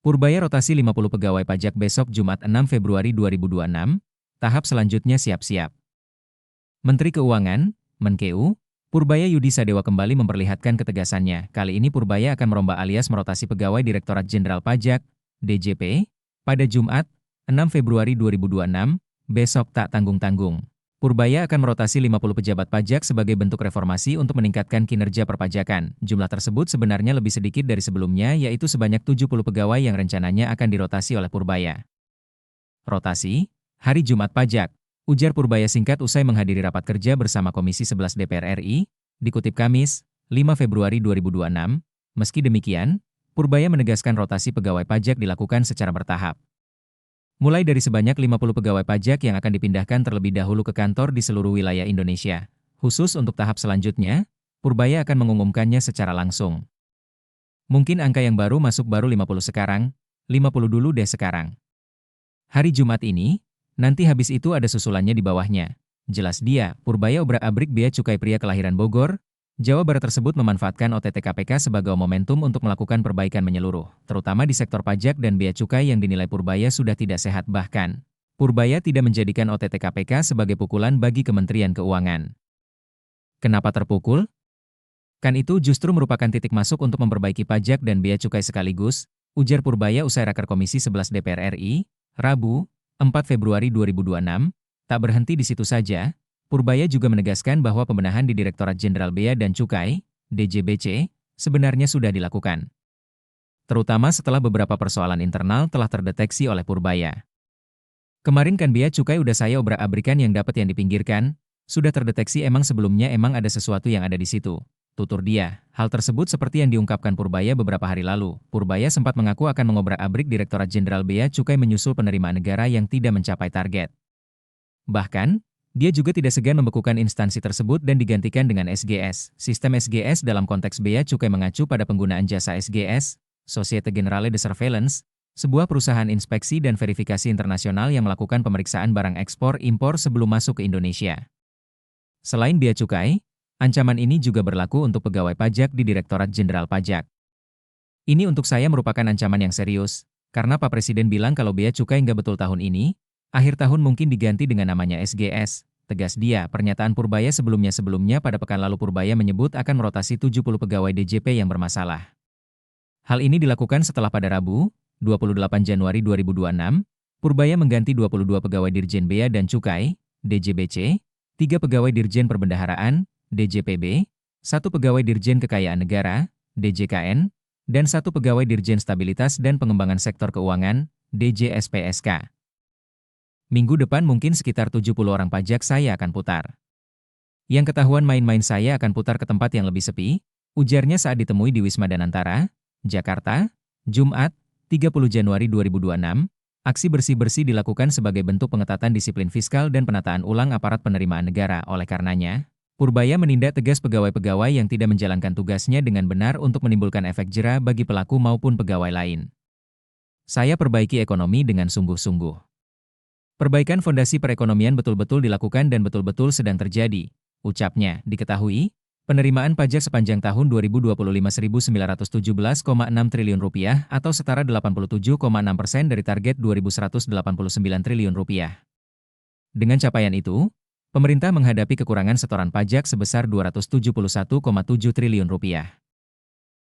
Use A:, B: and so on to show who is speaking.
A: Purbaya rotasi 50 pegawai pajak besok Jumat 6 Februari 2026, tahap selanjutnya siap-siap. Menteri Keuangan, Menkeu, Purbaya Yudi Sadewa kembali memperlihatkan ketegasannya. Kali ini Purbaya akan merombak alias merotasi pegawai Direktorat Jenderal Pajak, DJP, pada Jumat, 6 Februari 2026, besok tak tanggung-tanggung. Purbaya akan merotasi 50 pejabat pajak sebagai bentuk reformasi untuk meningkatkan kinerja perpajakan. Jumlah tersebut sebenarnya lebih sedikit dari sebelumnya, yaitu sebanyak 70 pegawai yang rencananya akan dirotasi oleh Purbaya. Rotasi, hari Jumat Pajak, ujar Purbaya singkat usai menghadiri rapat kerja bersama Komisi 11 DPR RI, dikutip Kamis, 5 Februari 2026. Meski demikian, Purbaya menegaskan rotasi pegawai pajak dilakukan secara bertahap. Mulai dari sebanyak 50 pegawai pajak yang akan dipindahkan terlebih dahulu ke kantor di seluruh wilayah Indonesia. Khusus untuk tahap selanjutnya, Purbaya akan mengumumkannya secara langsung. Mungkin angka yang baru masuk baru 50 sekarang, 50 dulu deh sekarang. Hari Jumat ini, nanti habis itu ada susulannya di bawahnya. Jelas dia, Purbaya obrak-abrik bea cukai pria kelahiran Bogor, Jawa Barat tersebut memanfaatkan OTT KPK sebagai momentum untuk melakukan perbaikan menyeluruh, terutama di sektor pajak dan bea cukai yang dinilai Purbaya sudah tidak sehat. Bahkan, Purbaya tidak menjadikan OTT KPK sebagai pukulan bagi Kementerian Keuangan. Kenapa terpukul? Kan itu justru merupakan titik masuk untuk memperbaiki pajak dan bea cukai sekaligus, ujar Purbaya usai raker Komisi 11 DPR RI, Rabu, 4 Februari 2026, tak berhenti di situ saja. Purbaya juga menegaskan bahwa pembenahan di Direktorat Jenderal Bea dan Cukai, DJBC, sebenarnya sudah dilakukan. Terutama setelah beberapa persoalan internal telah terdeteksi oleh Purbaya. Kemarin kan bea cukai udah saya obrak-abrikan yang dapat yang dipinggirkan, sudah terdeteksi emang sebelumnya emang ada sesuatu yang ada di situ. Tutur dia, hal tersebut seperti yang diungkapkan Purbaya beberapa hari lalu. Purbaya sempat mengaku akan mengobrak-abrik Direktorat Jenderal Bea Cukai menyusul penerimaan negara yang tidak mencapai target. Bahkan, dia juga tidak segan membekukan instansi tersebut dan digantikan dengan SGS. Sistem SGS dalam konteks bea cukai mengacu pada penggunaan jasa SGS, Société Générale de Surveillance, sebuah perusahaan inspeksi dan verifikasi internasional yang melakukan pemeriksaan barang ekspor-impor sebelum masuk ke Indonesia. Selain bea cukai, ancaman ini juga berlaku untuk pegawai pajak di Direktorat Jenderal Pajak. Ini untuk saya merupakan ancaman yang serius, karena Pak Presiden bilang kalau bea cukai nggak betul tahun ini, akhir tahun mungkin diganti dengan namanya SGS, tegas dia. Pernyataan Purbaya sebelumnya pada pekan lalu Purbaya menyebut akan merotasi 70 pegawai DJP yang bermasalah. Hal ini dilakukan setelah pada Rabu, 28 Januari 2026, Purbaya mengganti 22 pegawai Dirjen Bea dan Cukai, DJBC, 3 pegawai Dirjen Perbendaharaan, DJPB, 1 pegawai Dirjen Kekayaan Negara, DJKN, dan 1 pegawai Dirjen Stabilitas dan Pengembangan Sektor Keuangan, DJSPSK. Minggu depan mungkin sekitar 70 orang pajak saya akan putar. Yang ketahuan main-main saya akan putar ke tempat yang lebih sepi, ujarnya saat ditemui di Wisma Danantara, Jakarta, Jumat, 30 Januari 2026. Aksi bersih-bersih dilakukan sebagai bentuk pengetatan disiplin fiskal dan penataan ulang aparat penerimaan negara. Oleh karenanya, Purbaya menindak tegas pegawai-pegawai yang tidak menjalankan tugasnya dengan benar untuk menimbulkan efek jera bagi pelaku maupun pegawai lain. Saya perbaiki ekonomi dengan sungguh-sungguh. Perbaikan fondasi perekonomian betul-betul dilakukan dan betul-betul sedang terjadi, ucapnya. Diketahui, penerimaan pajak sepanjang tahun 2025 Rp1.917,6 triliun atau setara 87,6% dari target Rp2.189 triliun. Dengan capaian itu, pemerintah menghadapi kekurangan setoran pajak sebesar Rp271,7 triliun.